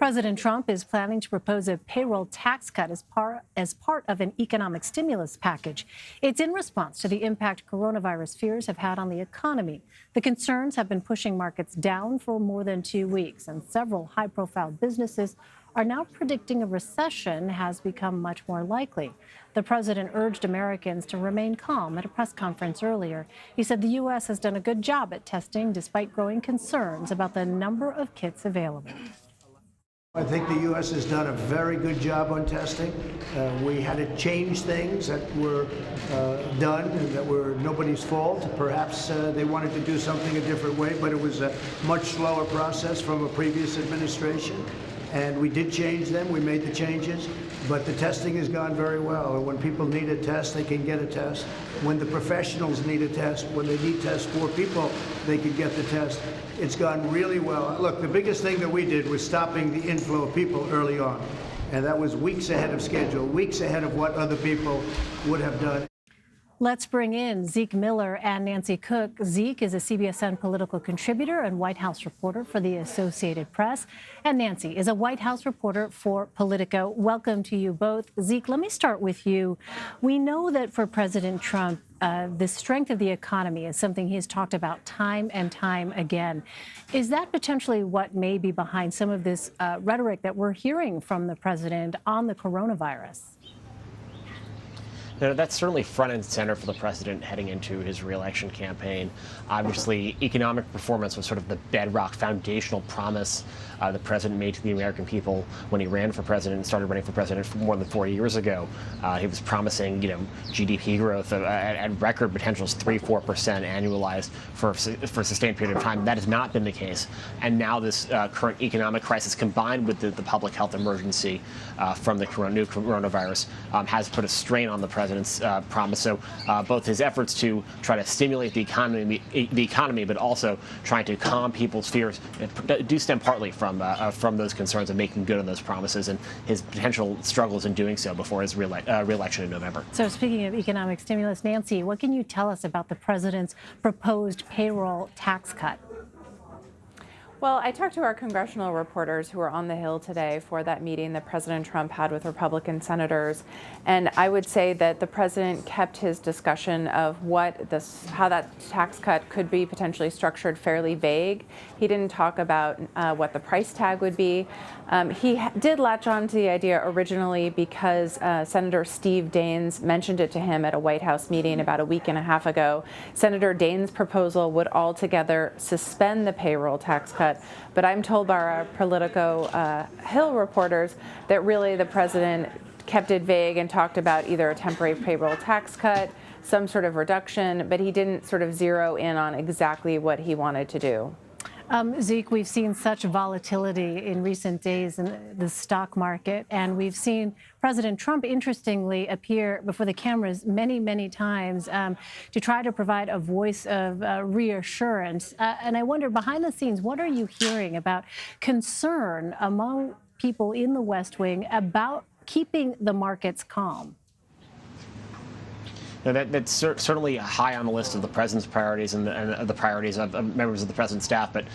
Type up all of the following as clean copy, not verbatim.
President Trump is planning to propose a payroll tax cut as part of an economic stimulus package. It's in response to the impact coronavirus fears have had on the economy. The concerns have been pushing markets down for more than 2 weeks, and several high-profile businesses are now predicting a recession has become much more likely. The president urged Americans to remain calm at a press conference earlier. He said the U.S. has done a good job at testing despite growing concerns about the number of kits available. I think the U.S. has done a very good job on testing. We had to change things that were done and that were nobody's fault. Perhaps they wanted to do something a different way, but it was a much slower process from a previous administration. And we did change them. We made the changes. But the testing has gone very well. And when people need a test, they can get a test. When the professionals need a test, when they need tests for people, they can get the test. It's gone really well. Look, the biggest thing that we did was stopping the inflow of people early on. And that was weeks ahead of schedule, weeks ahead of what other people would have done. Let's bring in Zeke Miller and Nancy Cook. Zeke is a CBSN political contributor and White House reporter for the Associated Press. And Nancy is a White House reporter for Politico. Welcome to you both. Zeke, let me start with you. We know that for President Trump, the strength of the economy is something he's talked about time and time again. Is that potentially what may be behind some of this rhetoric that we're hearing from the president on the coronavirus? No, that's certainly front and center for the president heading into his reelection campaign. Obviously, economic performance was sort of the bedrock foundational promise the president made to the American people when he ran for president and started running for president more than 4 years ago. He was promising, GDP growth at record potentials, 3-4% annualized for a sustained period of time. That has not been the case. And now this current economic crisis, combined with the public health emergency from the new coronavirus, has put a strain on the president's promise. So both his efforts to try to stimulate the economy, but also trying to calm people's fears, do stem partly from those concerns of making good on those promises and his potential struggles in doing so before his reelection in November. So speaking of economic stimulus, Nancy, what can you tell us about the president's proposed payroll tax cut? Well, I talked to our congressional reporters who were on the Hill today for that meeting that President Trump had with Republican senators. And I would say that the president kept his discussion of how that tax cut could be potentially structured fairly vague. He didn't talk about what the price tag would be. He did latch on to the idea originally because Senator Steve Daines mentioned it to him at a White House meeting about a week and a half ago. Senator Daines' proposal would altogether suspend the payroll tax cut. But I'm told by our Politico Hill reporters that really the president kept it vague and talked about either a temporary payroll tax cut, some sort of reduction, but he didn't sort of zero in on exactly what he wanted to do. Zeke, we've seen such volatility in recent days in the stock market, and we've seen President Trump, interestingly, appear before the cameras many, many times to try to provide a voice of reassurance. And I wonder, behind the scenes, what are you hearing about concern among people in the West Wing about keeping the markets calm? No, that's certainly high on the list of the president's priorities and the priorities of members of the president's staff. But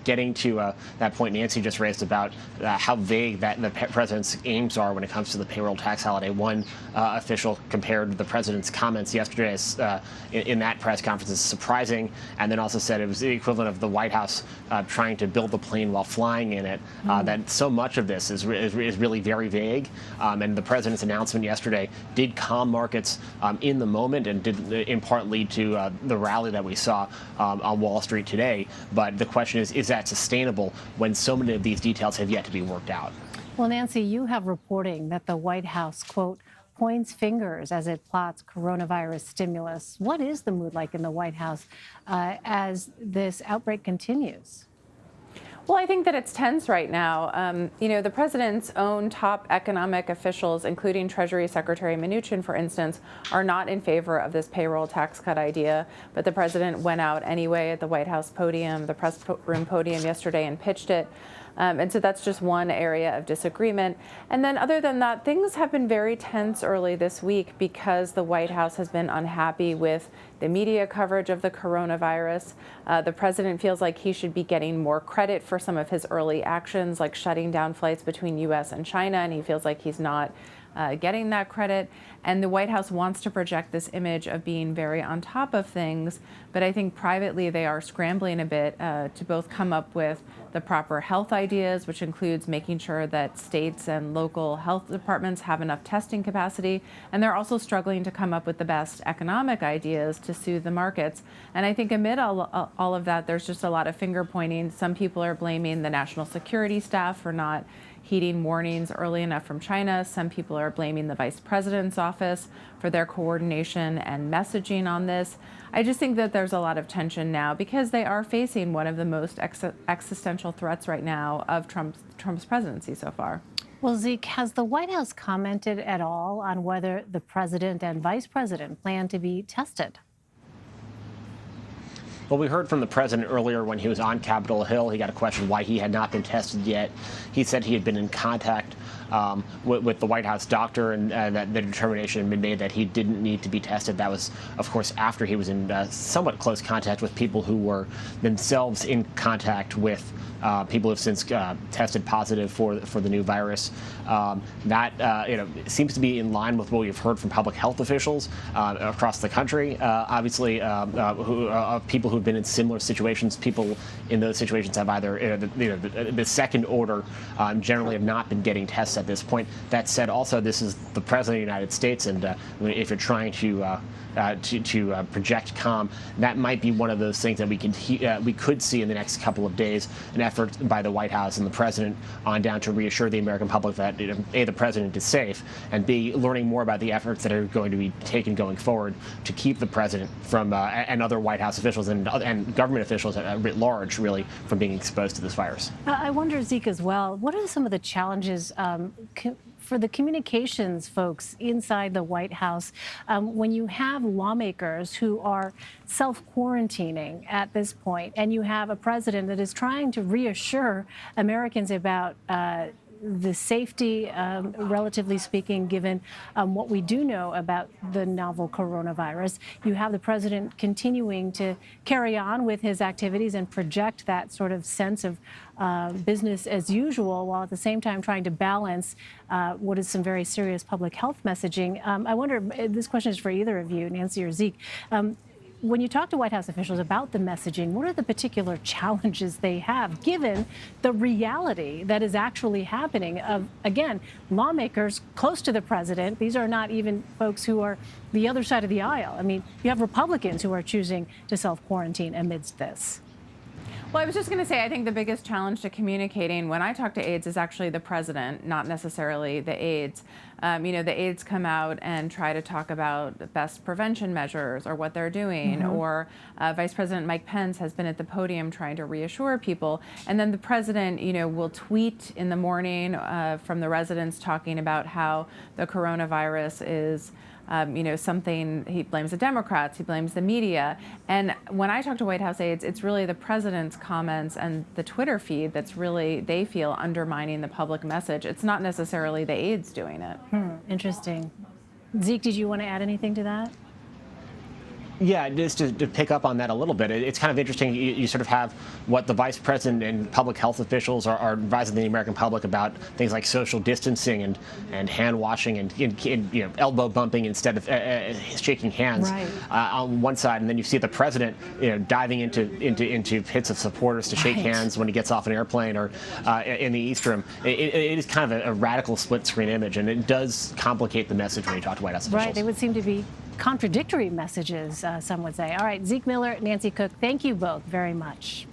getting to that point Nancy just raised about how vague the president's aims are when it comes to the payroll tax holiday. One official compared the president's comments yesterday as, in that press conference as surprising, and then also said it was the equivalent of the White House trying to build the plane while flying in it. That so much of this is really very vague. And the president's announcement yesterday did calm markets in the moment and did in part lead to the rally that we saw on Wall Street today. But the question is that sustainable when so many of these details have yet to be worked out? Well, Nancy, you have reporting that the White House, quote, points fingers as it plots coronavirus stimulus. What is the mood like in the White House as this outbreak continues? Well, I think that it's tense right now. The president's own top economic officials, including Treasury Secretary Mnuchin, for instance, are not in favor of this payroll tax cut idea. But the president went out anyway at the White House podium, the press room podium yesterday, and pitched it. And so that's just one area of disagreement. And then other than that, things have been very tense early this week because the White House has been unhappy with the media coverage of the coronavirus. The president feels like he should be getting more credit for some of his early actions, like shutting down flights between U.S. and China, and he feels like he's not getting that credit. And the White House wants to project this image of being very on top of things, but I think privately they are scrambling a bit to both come up with the proper health ideas, which includes making sure that states and local health departments have enough testing capacity, and they're also struggling to come up with the best economic ideas to soothe the markets. And I think amid all of that, there's just a lot of finger pointing. Some people are blaming the national security staff for not heeding warnings early enough from China. Some people are blaming the vice president's office for their coordination and messaging on this. I just think that there's a lot of tension now because they are facing one of the most existential threats right now of Trump's presidency so far. Well, Zeke, has the White House commented at all on whether the president and vice president plan to be tested? Well, we heard from the president earlier when he was on Capitol Hill. He got a question why he had not been tested yet. He said he had been in contact with the White House doctor, and that the determination had been made that he didn't need to be tested. That was, of course, after he was in somewhat close contact with people who were themselves in contact with people who have since tested positive for the new virus. That seems to be in line with what we've heard from public health officials across the country. Obviously, people who've been in similar situations, people in those situations have either the second order generally have not been getting tests at this point. That said, also this is the president of the United States, and if you're trying to project calm, that might be one of those things that we could see in the next couple of days, an effort by the White House and the president on down to reassure the American public that A, the president is safe, and B, learning more about the efforts that are going to be taken going forward to keep the president from and other White House officials and government officials writ large, really, from being exposed to this virus. I wonder, Zeke, as well, what are some of the challenges for the communications folks inside the White House when you have lawmakers who are self-quarantining at this point, and you have a president that is trying to reassure Americans about the safety, relatively speaking, given what we do know about the novel coronavirus. You have the president continuing to carry on with his activities and project that sort of sense of business as usual, while at the same time trying to balance what is some very serious public health messaging. I wonder, this question is for either of you, Nancy or Zeke. When you talk to White House officials about the messaging, what are the particular challenges they have, given the reality that is actually happening of, again, lawmakers close to the president? These are not even folks who are the other side of the aisle. I mean, you have Republicans who are choosing to self-quarantine amidst this. Well, I was just going to say, I think the biggest challenge to communicating when I talk to aides is actually the president, not necessarily the aides. The aides come out and try to talk about the best prevention measures or what they're doing, or Vice President Mike Pence has been at the podium trying to reassure people. And then the president, will tweet in the morning from the residence talking about how the coronavirus is something. He blames the Democrats, he blames the media. And when I talk to White House aides, it's really the president's comments and the Twitter feed that's really, they feel, undermining the public message. It's not necessarily the aides doing it. Interesting. Zeke, did you want to add anything to that? Yeah, just to pick up on that a little bit, it's kind of interesting. You sort of have what the vice president and public health officials are advising the American public about, things like social distancing and hand washing and elbow bumping instead of shaking hands, right, on one side, and then you see the president diving into pits of supporters to shake hands when he gets off an airplane or in the East Room. It is kind of a radical split screen image, and it does complicate the message when you talk to White House officials. Right, they would seem to be contradictory messages, some would say. All right, Zeke Miller, Nancy Cook, thank you both very much.